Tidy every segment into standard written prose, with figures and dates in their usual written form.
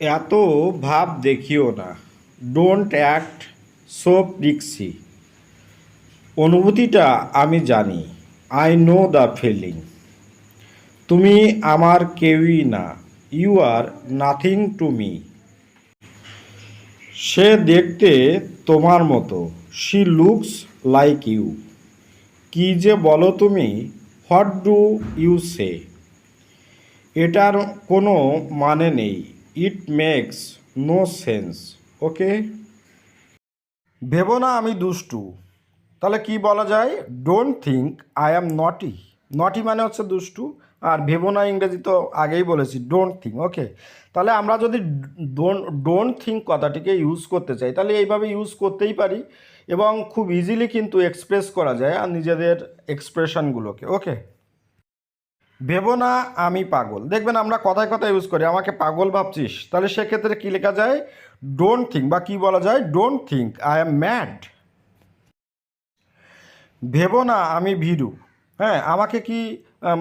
এত ভাব দেখিও না, ডোন্ট অ্যাক্ট সো প্রিক্সি। অনুভূতিটা আমি জানি, আই নো দ্য ফিলিং। তুমি আমার কেউই না, you are nothing to me. সে দেখতে তোমার মতো, শি লুকস লাইক ইউ। কি যে বলো তুমি, হোয়াট ডু ইউ সে। এটার কোনো মানে নেই, ইট মেক্স নো সেন্স। ওকে। ভেবো না আমি দুষ্টু, তাহলে কি বলা যায়? ডোন্ট থিঙ্ক আই অ্যাম নটি। নটি মানে হচ্ছে দুষ্টু, আর ভেবো না ইংরেজি তো আগেই বলেছি, ডোন্ট থিঙ্ক। ওকে, তাহলে আমরা যদি ডোন্ট থিঙ্ক কথাটিকে ইউজ করতে চাই তাহলে এইভাবে ইউজ করতেই পারি, এবং খুব ইজিলি কিন্তু এক্সপ্রেস করা যায় আর নিজেদের এক্সপ্রেশনগুলোকে। ওকে, ভেবো না আমি পাগল। দেখবেন আমরা কথায় কথায় ইউজ করি, আমাকে পাগল ভাবছিস, তাহলে সেক্ষেত্রে কী লেখা যায়? ডোন্ট থিঙ্ক, বা কী বলা যায়? Don't think I am mad. ভেবো না আমি ভীরু। হ্যাঁ, আমাকে কি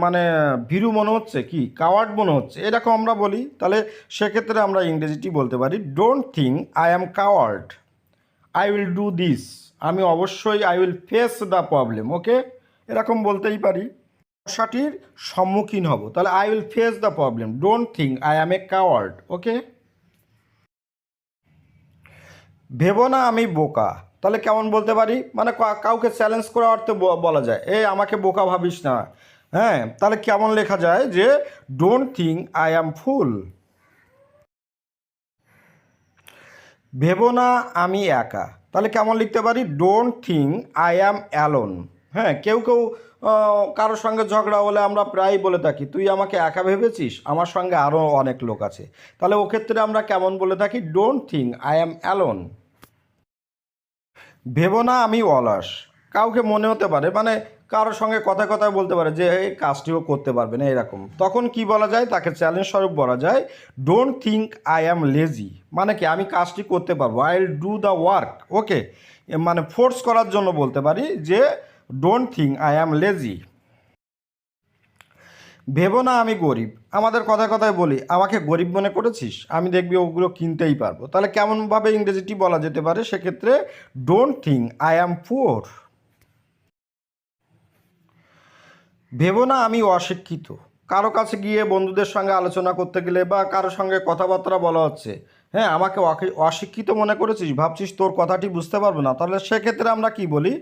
মানে ভীরু মনে হচ্ছে, কি কাওয়ার্ড মনে হচ্ছে, এরকম আমরা বলি। তাহলে সেক্ষেত্রে আমরা ইংরেজিটি বলতে পারি, don't think I am coward, I will do this. আমি অবশ্যই I will face the problem. Okay, এরকম বলতেই পারি। সমস্যাটির সম্মুখীন হব, তাহলে I will face the problem, don't think I am a coward. Okay. ভেবো না আমি বোকা, তাহলে কেমন বলতে পারি? মানে কাউকে চ্যালেঞ্জ করা অর্থে বলা যায়, এই আমাকে বোকা ভাবিস না। হ্যাঁ, তাহলে কেমন লেখা যায়? যে ডোন্ট থিঙ্ক আই অ্যাম ফুল। ভেবো না আমি একা, তাহলে কেমন লিখতে পারি? Don't think I am alone. হ্যাঁ, কেউ কেউ কারোর সঙ্গে ঝগড়া হলে আমরা প্রায়ই বলে থাকি, তুই আমাকে একা ভেবেছিস, আমার সঙ্গে আরও অনেক লোক আছে। তাহলে ওক্ষেত্রে আমরা কেমন বলে থাকি? Don't think I am alone. ভেবো না আমি অলস, কাউকে মনে হতে পারে, মানে কারোর সঙ্গে কথায় কথায় বলতে পারে যে এই কাজটিও করতে পারবে না, এরকম। তখন কি বলা যায়? তাকে চ্যালেঞ্জ স্বরূপ বলা যায়, don't think I am lazy. মানে কি, আমি কাজটি করতে পারবো, I will do the work. Okay, মানে ফোর্স করার জন্য বলতে পারি যে don't think I am lazy. ভেবো না আমি গরিব, আমাদের কথায় কথায় বলি, আমাকে গরিব মনে করেছিস, আমি দেখবি ওগুলো কিনতেই পারবো। তাহলে কেমনভাবে ইংরেজিটি বলা যেতে পারে সেক্ষেত্রে? Don't think I am poor. ভেবো না আমি অশিক্ষিত, কারো কাছে গিয়ে বন্ধুদের সঙ্গে আলোচনা করতে গেলে বা কারো সঙ্গে কথাবার্তা বলা হচ্ছে, হ্যাঁ আমাকে অশিক্ষিত মনে করেছিস, ভাবছিস তোর কথাটি বুঝতে পারবো না, তাহলে সেক্ষেত্রে আমরা কি বলি?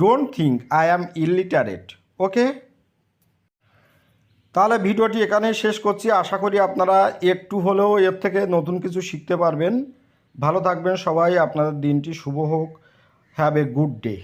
Don't think I am illiterate. Okay, তাহলে ভিডিওটি এখানেই শেষ করছি। আশা করি আপনারা একটু হলেও এর থেকে নতুন কিছু শিখতে পারবেন। ভালো থাকবেন সবাই, আপনাদের দিনটি শুভ হোক। Have a good day.